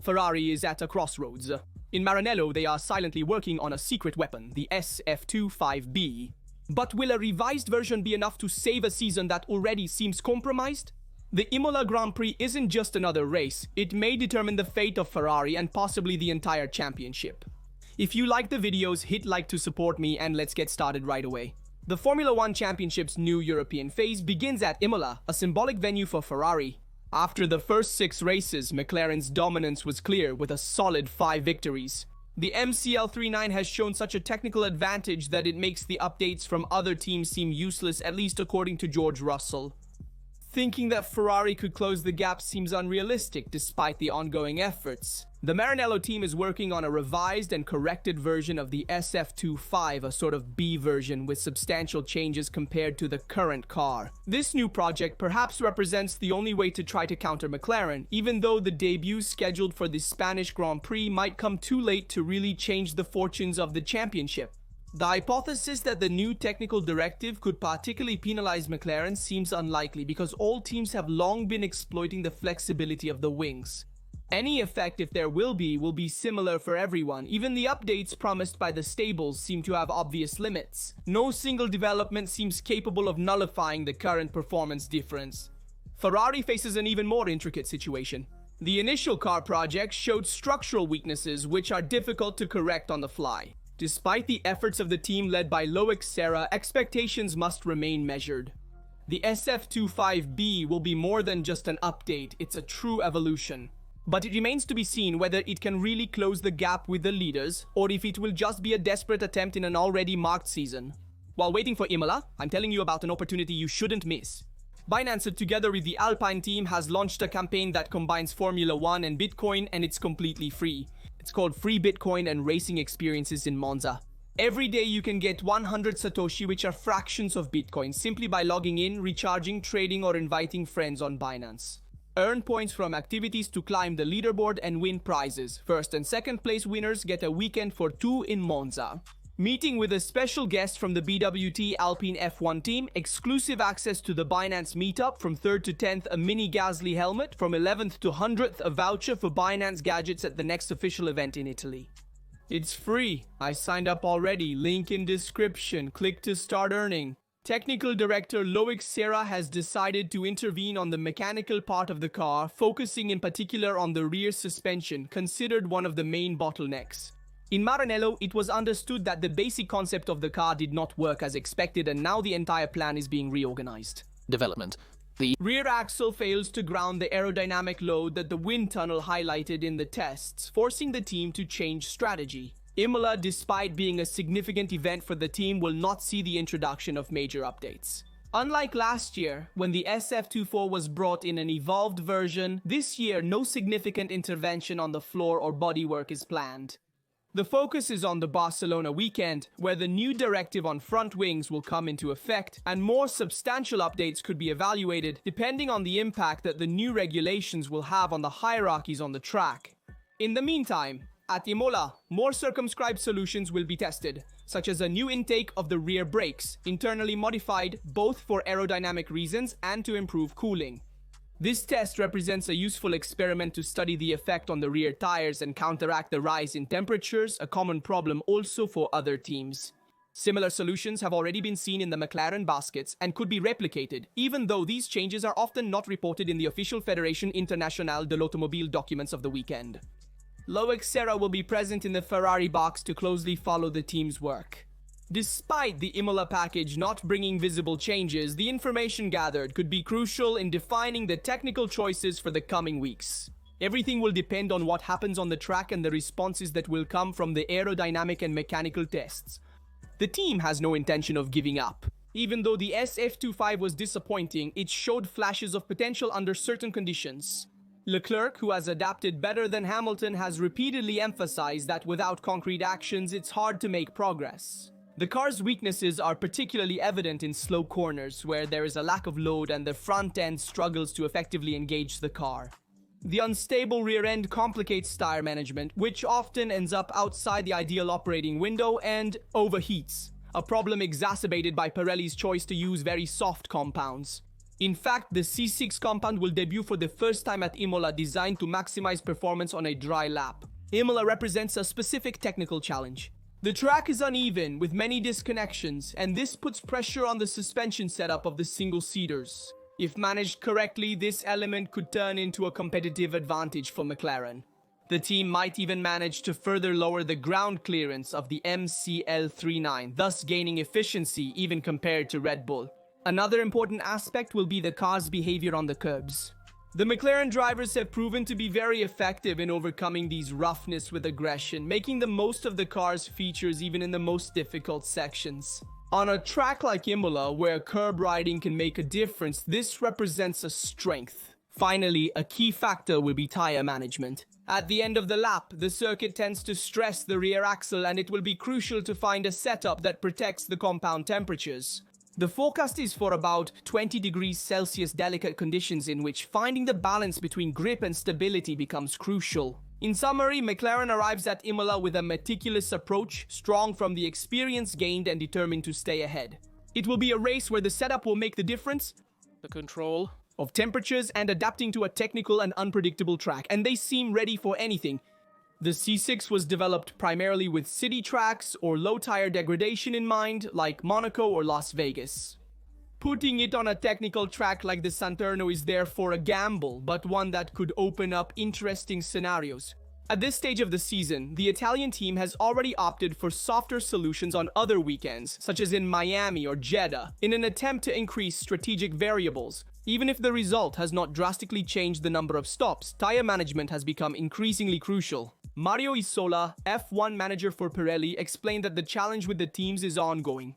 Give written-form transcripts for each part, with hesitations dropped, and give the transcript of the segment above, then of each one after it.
Ferrari is at a crossroads. In Maranello, they are silently working on a secret weapon, the SF-25B. But will a revised version be enough to save a season that already seems compromised? The Imola Grand Prix isn't just another race, it may determine the fate of Ferrari and possibly the entire championship. If you like the videos, hit like to support me and let's get started right away. The Formula 1 Championship's new European phase begins at Imola, a symbolic venue for Ferrari. After the first 6 races, McLaren's dominance was clear with a solid 5 victories. The MCL39 has shown such a technical advantage that it makes the updates from other teams seem useless, at least according to George Russell. Thinking that Ferrari could close the gap seems unrealistic despite the ongoing efforts. The Maranello team is working on a revised and corrected version of the SF-25, a sort of B version with substantial changes compared to the current car. This new project perhaps represents the only way to try to counter McLaren, even though the debut scheduled for the Spanish Grand Prix might come too late to really change the fortunes of the championship. The hypothesis that the new technical directive could particularly penalize McLaren seems unlikely because all teams have long been exploiting the flexibility of the wings. Any effect, if there will be similar for everyone. Even the updates promised by the stables seem to have obvious limits. No single development seems capable of nullifying the current performance difference. Ferrari faces an even more intricate situation. The initial car project showed structural weaknesses which are difficult to correct on the fly. Despite the efforts of the team led by Loic Serra, expectations must remain measured. The SF-25B will be more than just an update, it's a true evolution. But it remains to be seen whether it can really close the gap with the leaders, or if it will just be a desperate attempt in an already marked season. While waiting for Imola, I'm telling you about an opportunity you shouldn't miss. Binance, together with the Alpine team, has launched a campaign that combines Formula 1 and Bitcoin, and it's completely free. It's called Free Bitcoin and Racing Experiences in Monza. Every day you can get 100 Satoshi, which are fractions of Bitcoin, simply by logging in, recharging, trading, or inviting friends on Binance. Earn points from activities to climb the leaderboard and win prizes. First and second place winners get a weekend for 2 in Monza. Meeting with a special guest from the BWT Alpine F1 team, exclusive access to the Binance meetup from 3rd to 10th, a mini Gasly helmet, from 11th to 100th, a voucher for Binance gadgets at the next official event in Italy. It's free. I signed up already. Link in description. Click to start earning. Technical director Loic Serra has decided to intervene on the mechanical part of the car, focusing in particular on the rear suspension, considered one of the main bottlenecks. In Maranello, it was understood that the basic concept of the car did not work as expected, and now the entire plan is being reorganized. Development. The rear axle fails to ground the aerodynamic load that the wind tunnel highlighted in the tests, forcing the team to change strategy. Imola, despite being a significant event for the team, will not see the introduction of major updates. Unlike last year, when the SF-24 was brought in an evolved version, this year no significant intervention on the floor or bodywork is planned. The focus is on the Barcelona weekend, where the new directive on front wings will come into effect, and more substantial updates could be evaluated depending on the impact that the new regulations will have on the hierarchies on the track. In the meantime, at Imola, more circumscribed solutions will be tested, such as a new intake of the rear brakes, internally modified both for aerodynamic reasons and to improve cooling. This test represents a useful experiment to study the effect on the rear tires and counteract the rise in temperatures, a common problem also for other teams. Similar solutions have already been seen in the McLaren baskets and could be replicated, even though these changes are often not reported in the official Fédération Internationale de l'Automobile documents of the weekend. Loic Serra will be present in the Ferrari box to closely follow the team's work. Despite the Imola package not bringing visible changes, the information gathered could be crucial in defining the technical choices for the coming weeks. Everything will depend on what happens on the track and the responses that will come from the aerodynamic and mechanical tests. The team has no intention of giving up. Even though the SF-25 was disappointing, it showed flashes of potential under certain conditions. Leclerc, who has adapted better than Hamilton, has repeatedly emphasized that without concrete actions, it's hard to make progress. The car's weaknesses are particularly evident in slow corners, where there is a lack of load and the front end struggles to effectively engage the car. The unstable rear end complicates tire management, which often ends up outside the ideal operating window and overheats, a problem exacerbated by Pirelli's choice to use very soft compounds. In fact, the C6 compound will debut for the first time at Imola, designed to maximize performance on a dry lap. Imola represents a specific technical challenge. The track is uneven, with many disconnections, and this puts pressure on the suspension setup of the single-seaters. If managed correctly, this element could turn into a competitive advantage for McLaren. The team might even manage to further lower the ground clearance of the MCL-39, thus gaining efficiency even compared to Red Bull. Another important aspect will be the car's behavior on the curbs. The McLaren drivers have proven to be very effective in overcoming these roughness with aggression, making the most of the car's features even in the most difficult sections. On a track like Imola, where curb riding can make a difference, this represents a strength. Finally, a key factor will be tire management. At the end of the lap, the circuit tends to stress the rear axle, and it will be crucial to find a setup that protects the compound temperatures. The forecast is for about 20 degrees Celsius delicate conditions, in which finding the balance between grip and stability becomes crucial. In summary, McLaren arrives at Imola with a meticulous approach, strong from the experience gained and determined to stay ahead. It will be a race where the setup will make the difference, the control of temperatures and adapting to a technical and unpredictable track, and they seem ready for anything. The C6 was developed primarily with city tracks or low tire degradation in mind, like Monaco or Las Vegas. Putting it on a technical track like the Santerno is therefore a gamble, but one that could open up interesting scenarios. At this stage of the season, the Italian team has already opted for softer solutions on other weekends, such as in Miami or Jeddah, in an attempt to increase strategic variables. Even if the result has not drastically changed the number of stops, tire management has become increasingly crucial. Mario Isola, F1 manager for Pirelli, explained that the challenge with the teams is ongoing.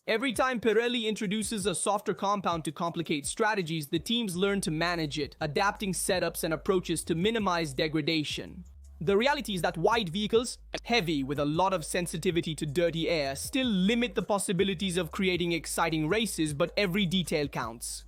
Every time Pirelli introduces a softer compound to complicate strategies, the teams learn to manage it, adapting setups and approaches to minimize degradation. The reality is that wide vehicles, heavy with a lot of sensitivity to dirty air, still limit the possibilities of creating exciting races, but every detail counts.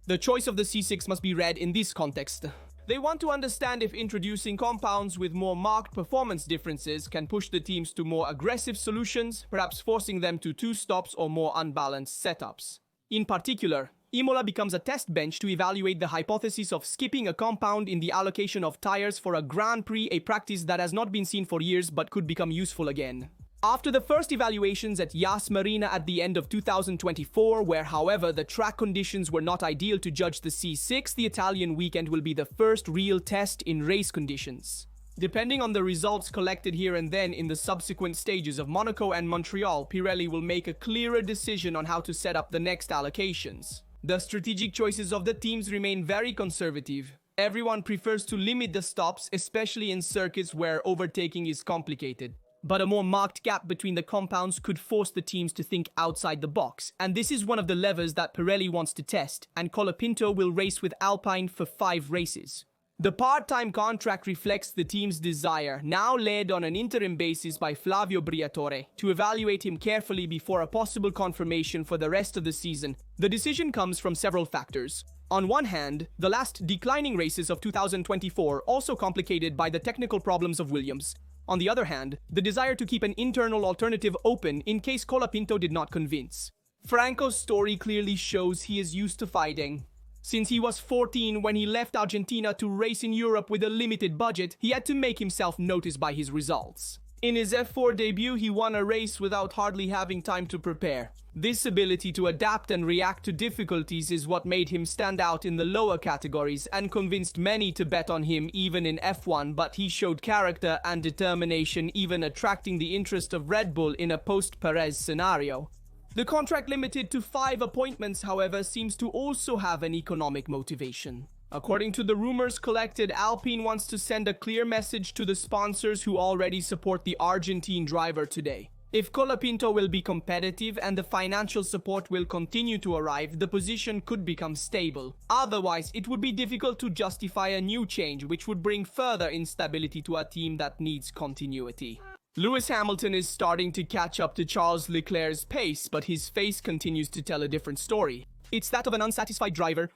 The choice of the C6 must be read in this context. They want to understand if introducing compounds with more marked performance differences can push the teams to more aggressive solutions, perhaps forcing them to two stops or more unbalanced setups. In particular, Imola becomes a test bench to evaluate the hypothesis of skipping a compound in the allocation of tires for a Grand Prix, a practice that has not been seen for years but could become useful again. After the first evaluations at Yas Marina at the end of 2024, where however the track conditions were not ideal to judge the C6, the Italian weekend will be the first real test in race conditions. Depending on the results collected here and then in the subsequent stages of Monaco and Montreal, Pirelli will make a clearer decision on how to set up the next allocations. The strategic choices of the teams remain very conservative. Everyone prefers to limit the stops, especially in circuits where overtaking is complicated. But a more marked gap between the compounds could force the teams to think outside the box, and this is one of the levers that Pirelli wants to test, and Colapinto will race with Alpine for 5 races. The part-time contract reflects the team's desire, now led on an interim basis by Flavio Briatore, to evaluate him carefully before a possible confirmation for the rest of the season. The decision comes from several factors. On one hand, the last declining races of 2024, also complicated by the technical problems of Williams. On the other hand, the desire to keep an internal alternative open in case Colapinto did not convince. Franco's story clearly shows he is used to fighting. Since he was 14 when he left Argentina to race in Europe with a limited budget, he had to make himself noticed by his results. In his F4 debut, he won a race without hardly having time to prepare. This ability to adapt and react to difficulties is what made him stand out in the lower categories and convinced many to bet on him even in F1, but he showed character and determination, even attracting the interest of Red Bull in a post-Perez scenario. The contract limited to 5 appointments, however, seems to also have an economic motivation. According to the rumors collected, Alpine wants to send a clear message to the sponsors who already support the Argentine driver today. If Colapinto will be competitive and the financial support will continue to arrive, the position could become stable. Otherwise, it would be difficult to justify a new change, which would bring further instability to a team that needs continuity. Lewis Hamilton is starting to catch up to Charles Leclerc's pace, but his face continues to tell a different story. It's that of an unsatisfied driver.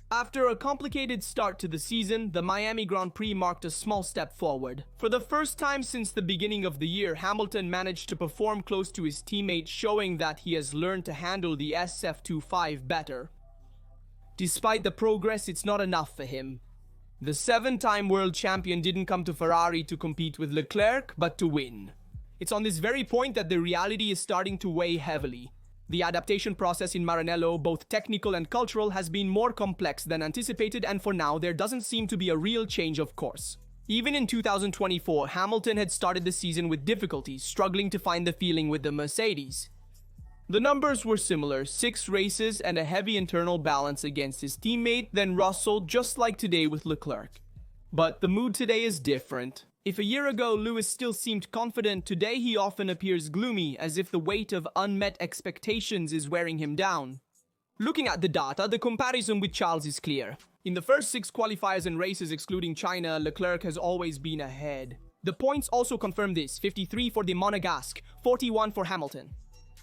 After a complicated start to the season, the Miami Grand Prix marked a small step forward. For the first time since the beginning of the year, Hamilton managed to perform close to his teammates, showing that he has learned to handle the SF-25 better. Despite the progress, it's not enough for him. The 7-time world champion didn't come to Ferrari to compete with Leclerc, but to win. It's on this very point that the reality is starting to weigh heavily. The adaptation process in Maranello, both technical and cultural, has been more complex than anticipated, and for now, there doesn't seem to be a real change of course. Even in 2024, Hamilton had started the season with difficulties, struggling to find the feeling with the Mercedes. The numbers were similar, 6 races and a heavy internal balance against his teammate, then Russell, just like today with Leclerc. But the mood today is different. If a year ago Lewis still seemed confident, today he often appears gloomy, as if the weight of unmet expectations is wearing him down. Looking at the data, the comparison with Charles is clear. In the first 6 qualifiers and races excluding China, Leclerc has always been ahead. The points also confirm this, 53 for the Monegasque, 41 for Hamilton.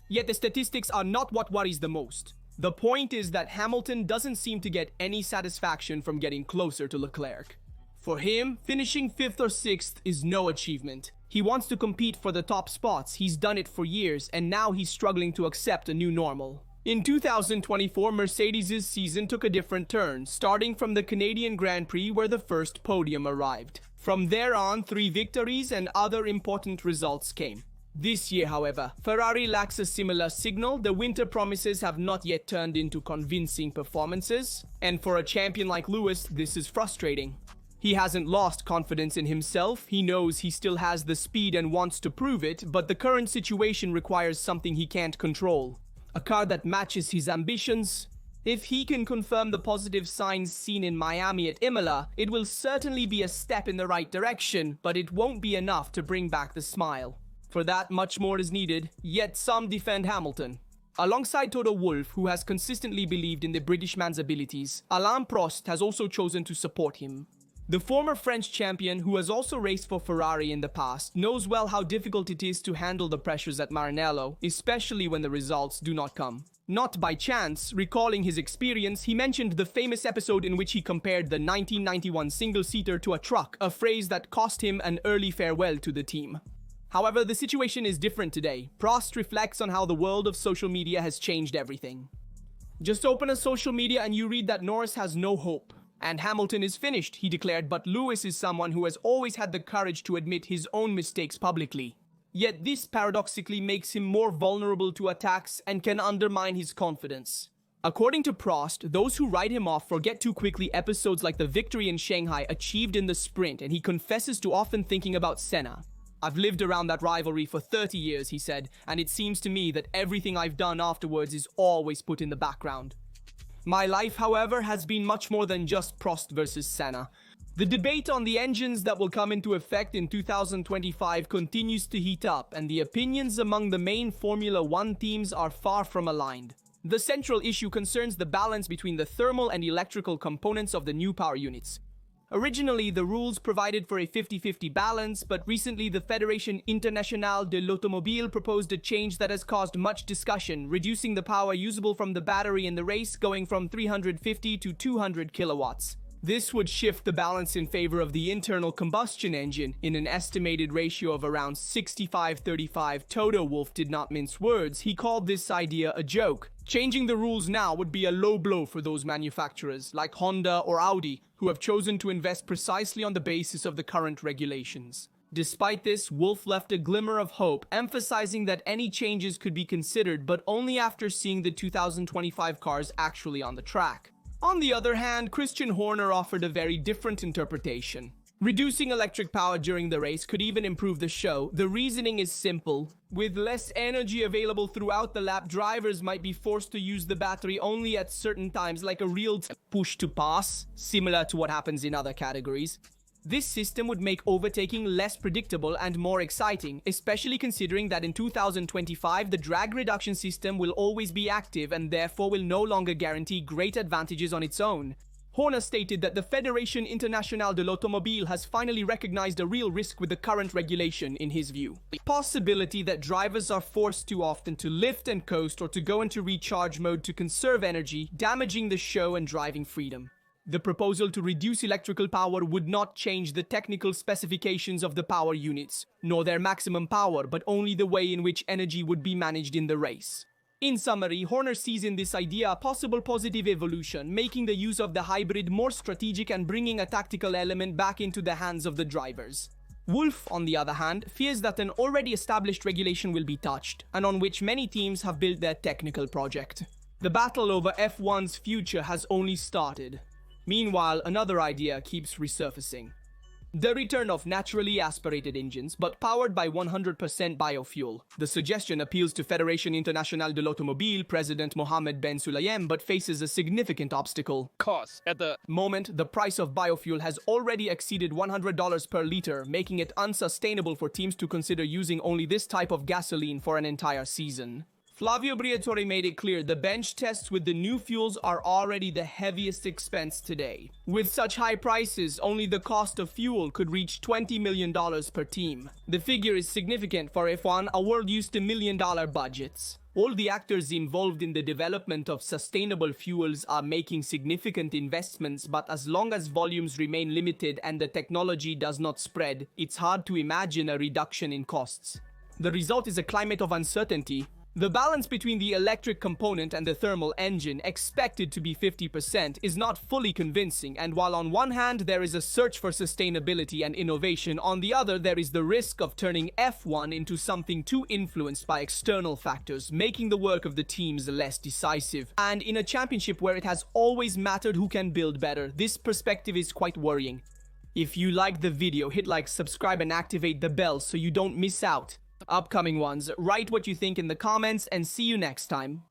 Yet the statistics are not what worries the most. The point is that Hamilton doesn't seem to get any satisfaction from getting closer to Leclerc. For him, finishing 5th or 6th is no achievement. He wants to compete for the top spots, he's done it for years, and now he's struggling to accept a new normal. In 2024, Mercedes' season took a different turn, starting from the Canadian Grand Prix where the first podium arrived. From there on, 3 victories and other important results came. This year, however, Ferrari lacks a similar signal. The winter promises have not yet turned into convincing performances, and for a champion like Lewis, this is frustrating. He hasn't lost confidence in himself, he knows he still has the speed and wants to prove it, but the current situation requires something he can't control. A car that matches his ambitions. If he can confirm the positive signs seen in Miami at Imola, it will certainly be a step in the right direction, but it won't be enough to bring back the smile. For that, much more is needed, yet some defend Hamilton. Alongside Toto Wolff, who has consistently believed in the British man's abilities, Alain Prost has also chosen to support him. The former French champion, who has also raced for Ferrari in the past, knows well how difficult it is to handle the pressures at Maranello, especially when the results do not come. Not by chance, recalling his experience, he mentioned the famous episode in which he compared the 1991 single-seater to a truck, a phrase that cost him an early farewell to the team. However, the situation is different today. Prost reflects on how the world of social media has changed everything. Just open a social media and you read that Norris has no hope. And Hamilton is finished, he declared, but Lewis is someone who has always had the courage to admit his own mistakes publicly. Yet this paradoxically makes him more vulnerable to attacks and can undermine his confidence. According to Prost, those who write him off forget too quickly episodes like the victory in Shanghai achieved in the sprint, and he confesses to often thinking about Senna. I've lived around that rivalry for 30 years, he said, and it seems to me that everything I've done afterwards is always put in the background. My life, however, has been much more than just Prost versus Senna. The debate on the engines that will come into effect in 2025 continues to heat up, and the opinions among the main Formula One teams are far from aligned. The central issue concerns the balance between the thermal and electrical components of the new power units. Originally, the rules provided for a 50-50 balance, but recently the Fédération Internationale de l'Automobile proposed a change that has caused much discussion, reducing the power usable from the battery in the race, going from 350 to 200 kilowatts. This would shift the balance in favor of the internal combustion engine in an estimated ratio of around 65-35. Toto Wolff did not mince words. He called this idea a joke. Changing the rules now would be a low blow for those manufacturers, like Honda or Audi, who have chosen to invest precisely on the basis of the current regulations. Despite this, Wolff left a glimmer of hope, emphasizing that any changes could be considered, but only after seeing the 2025 cars actually on the track. On the other hand, Christian Horner offered a very different interpretation. Reducing electric power during the race could even improve the show. The reasoning is simple. With less energy available throughout the lap, drivers might be forced to use the battery only at certain times, like a real push to pass, similar to what happens in other categories. This system would make overtaking less predictable and more exciting, especially considering that in 2025 the drag reduction system will always be active and therefore will no longer guarantee great advantages on its own. Horner stated that the Fédération Internationale de l'Automobile has finally recognized a real risk with the current regulation, in his view. The possibility that drivers are forced too often to lift and coast or to go into recharge mode to conserve energy, damaging the show and driving freedom. The proposal to reduce electrical power would not change the technical specifications of the power units, nor their maximum power, but only the way in which energy would be managed in the race. In summary, Horner sees in this idea a possible positive evolution, making the use of the hybrid more strategic and bringing a tactical element back into the hands of the drivers. Wolff, on the other hand, fears that an already established regulation will be touched, and on which many teams have built their technical project. The battle over F1's future has only started. Meanwhile, another idea keeps resurfacing. The return of naturally aspirated engines, but powered by 100% biofuel. The suggestion appeals to Fédération Internationale de l'Automobile President Mohammed Ben Sulayem, but faces a significant obstacle. Cost. At the moment, the price of biofuel has already exceeded $100 per liter, making it unsustainable for teams to consider using only this type of gasoline for an entire season. Flavio Briatore made it clear the bench tests with the new fuels are already the heaviest expense today. With such high prices, only the cost of fuel could reach $20 million per team. The figure is significant for F1, a world used to million-dollar budgets. All the actors involved in the development of sustainable fuels are making significant investments, but as long as volumes remain limited and the technology does not spread, it's hard to imagine a reduction in costs. The result is a climate of uncertainty. The balance between the electric component and the thermal engine, expected to be 50%, is not fully convincing, and while on one hand there is a search for sustainability and innovation, on the other there is the risk of turning F1 into something too influenced by external factors, making the work of the teams less decisive. And in a championship where it has always mattered who can build better, this perspective is quite worrying. If you liked the video, hit like, subscribe and activate the bell so you don't miss out upcoming ones. Write what you think in the comments and see you next time.